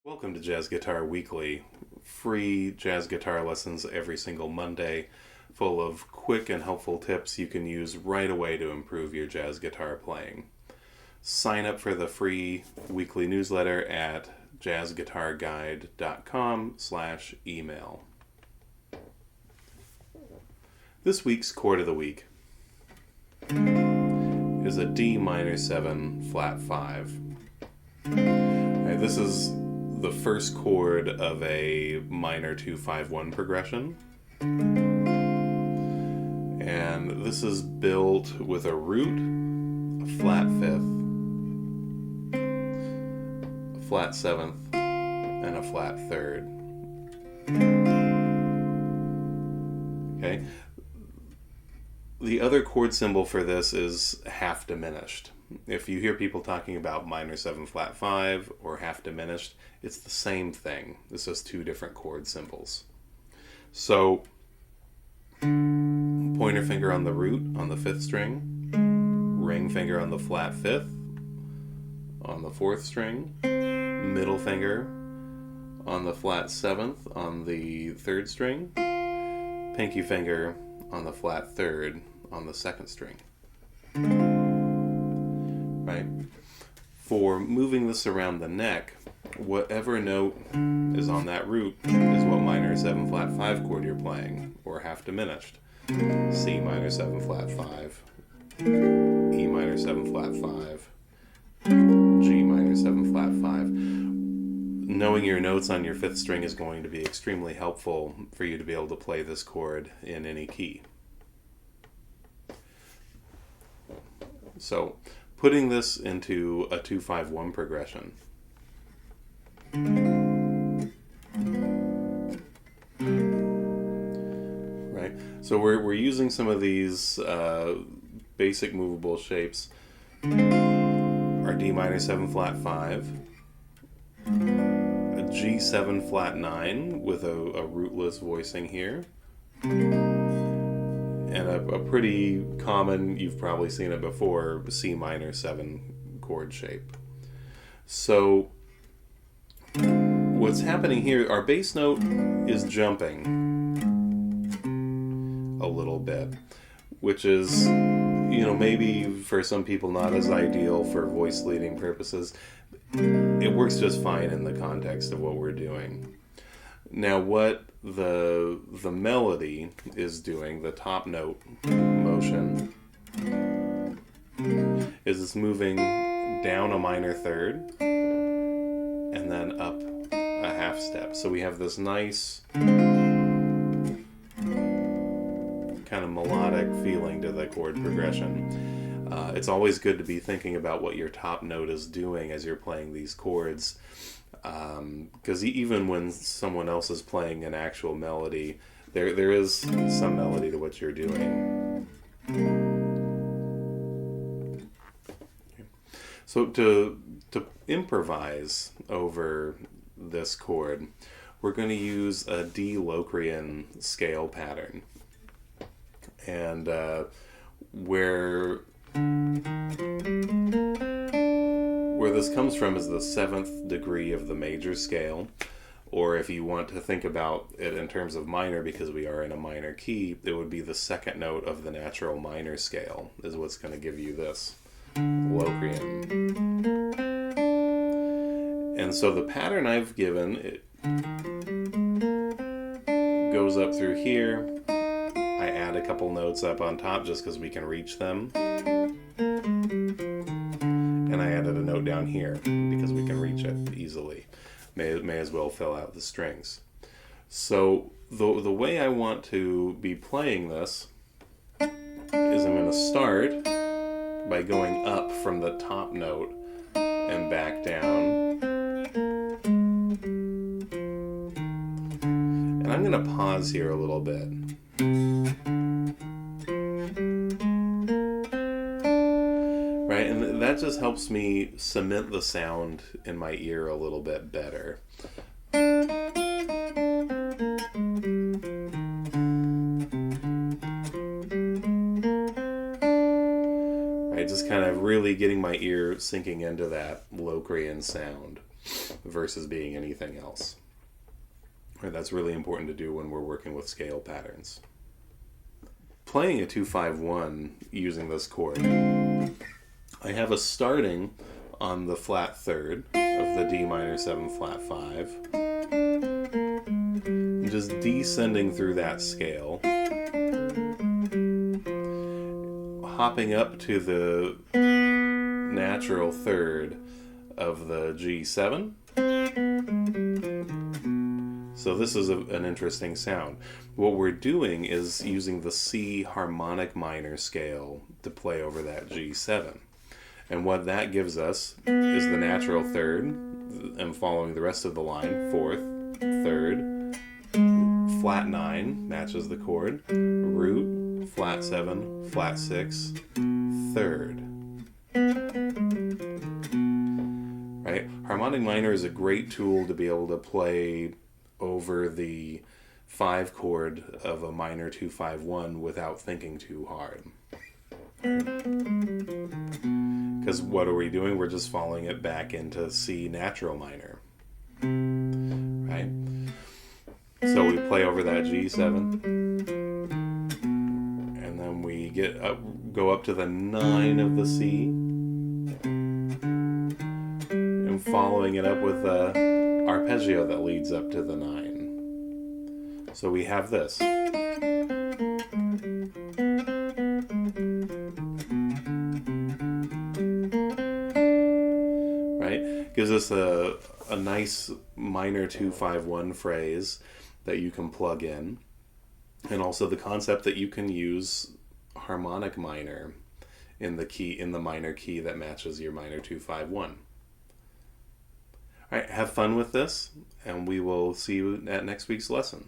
Welcome to Jazz Guitar Weekly. Free jazz guitar lessons every single Monday, full of quick and helpful tips you can use right away to improve your jazz guitar playing. Sign up for the free weekly newsletter at jazzguitarguide.com/email. This week's chord of the week is a D-7 flat 5. This is the first chord of a minor 2-5-1 progression. And this is built with a root, a flat 5th, a flat 7th, and a flat 3rd. Okay. The other chord symbol for this is half diminished. If you hear people talking about minor 7 flat 5 or half diminished, it's the same thing. It's just two different chord symbols. So, pointer finger on the root on the 5th string, ring finger on the flat 5th on the 4th string, middle finger on the flat 7th on the 3rd string, pinky finger on the flat 3rd on the 2nd string. Right? For moving this around the neck, whatever note is on that root is what minor 7 flat 5 chord you're playing, or half diminished. C minor 7 flat 5, E minor 7 flat 5, G minor 7 flat 5. Knowing your notes on your 5th string is going to be extremely helpful for you to be able to play this chord in any key. So, putting this into a 2-5-1 progression. Right? So we're using some of these basic movable shapes. Our D-7 flat 5, a G7 flat 9 with a rootless voicing here, and a pretty common, you've probably seen it before, C minor 7 chord shape. So what's happening here, our bass note is jumping a little bit, which is, maybe for some people not as ideal for voice leading purposes. It works just fine in the context of what we're doing. Now what the melody is doing, the top note motion, is it's moving down a minor 3rd and then up a half step. So we have this nice kind of melodic feeling to the chord progression. It's always good to be thinking about what your top note is doing as you're playing these chords. Because even when someone else is playing an actual melody, there is some melody to what you're doing. So to improvise over this chord, we're going to use a D Locrian scale pattern. And where this comes from is the 7th degree of the major scale, or if you want to think about it in terms of minor, because we are in a minor key, it would be the 2nd note of the natural minor scale is what's going to give you this Locrian. And so the pattern I've given, it goes up through here. I add a couple notes up on top just because we can reach them. And I added a note down here because we can reach it easily. May as well fill out the strings. So the way I want to be playing this is I'm going to start by going up from the top note and back down. And I'm going to pause here a little bit. Right, and that just helps me cement the sound in my ear a little bit better. Right, just kind of really getting my ear sinking into that Locrian sound versus being anything else. And that's really important to do when we're working with scale patterns. Playing a 2-5-1 using this chord, I have a starting on the flat third of the D minor 7 flat 5, and just descending through that scale, hopping up to the natural third of the G7. So this is an interesting sound. What we're doing is using the C harmonic minor scale to play over that G7. And what that gives us is the natural third, and following the rest of the line, fourth, third, flat 9 matches the chord, root, flat 7, flat 6, third. Right? Harmonic minor is a great tool to be able to play over the 5 chord of a minor 2-5-1 without thinking too hard. Because what are we doing? We're just following it back into C natural minor. Right? So we play over that G7, and then we go up to the 9 of the C, and following it up with the arpeggio that leads up to the 9. So we have this. Right? Gives us a nice minor 2-5-1 phrase that you can plug in. And also the concept that you can use harmonic minor in the minor key that matches your minor 2-5-1. All right, have fun with this, and we will see you at next week's lesson.